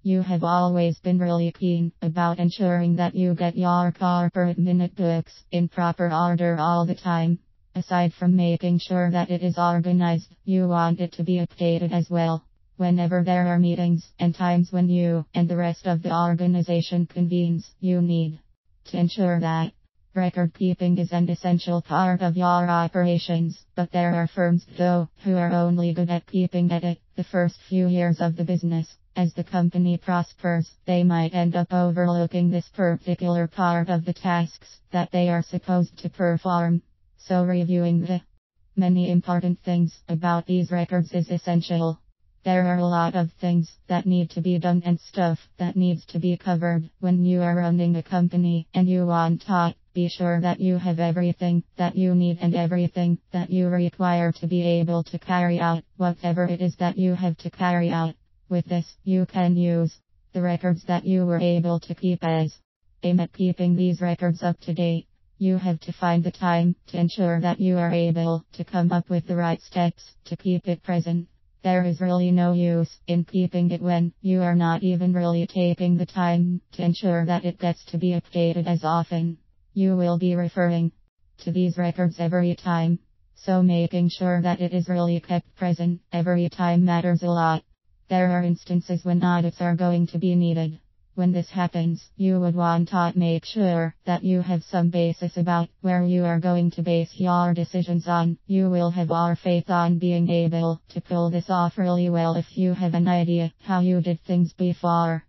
You have always been really keen about ensuring that you get your corporate minute books in proper order all the time. Aside from making sure that it is organized, you want it to be updated as well. Whenever there are meetings and times when you and the rest of the organization convenes, you need to ensure that record keeping is an essential part of your operations. But there are firms, though, who are only good at keeping at it the first few years of the business. As the company prospers, they might end up overlooking this particular part of the tasks that they are supposed to perform. So reviewing the many important things about these records is essential. There are a lot of things that need to be done and stuff that needs to be covered when you are running a company and you want to be sure that you have everything that you need and everything that you require to be able to carry out whatever it is that you have to carry out. With this, you can use the records that you were able to keep as aim at keeping these records up to date. You have to find the time to ensure that you are able to come up with the right steps to keep it present. There is really no use in keeping it when you are not even really taking the time to ensure that it gets to be updated as often. You will be referring to these records every time, so making sure that it is really kept present every time matters a lot. There are instances when audits are going to be needed. When this happens, you would want to make sure that you have some basis about where you are going to base your decisions on. You will have our faith on being able to pull this off really well if you have an idea how you did things before.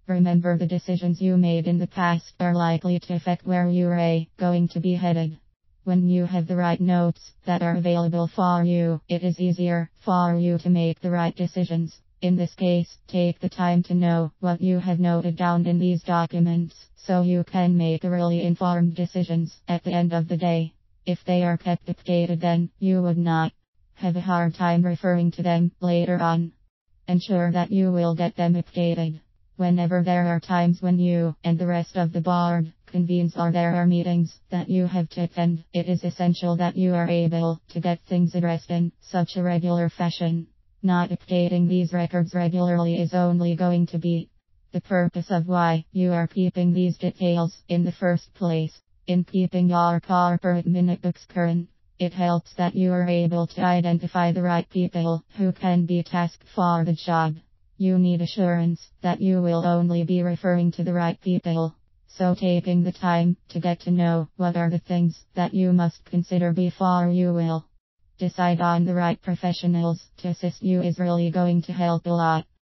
Remember, the decisions you made in the past are likely to affect where you are going to be headed. When you have the right notes that are available for you, it is easier for you to make the right decisions. In this case, take the time to know what you have noted down in these documents, so you can make really informed decisions at the end of the day. If they are kept updated, then you would not have a hard time referring to them later on. Ensure that you will get them updated. Whenever there are times when you and the rest of the board convenes or there are meetings that you have to attend, it is essential that you are able to get things addressed in such a regular fashion. Not updating these records regularly is only going to be the purpose of why you are keeping these details in the first place. In keeping your corporate minute books current, it helps that you are able to identify the right people who can be tasked for the job. You need assurance that you will only be referring to the right people. So taking the time to get to know what are the things that you must consider before you will decide on the right professionals to assist you is really going to help a lot.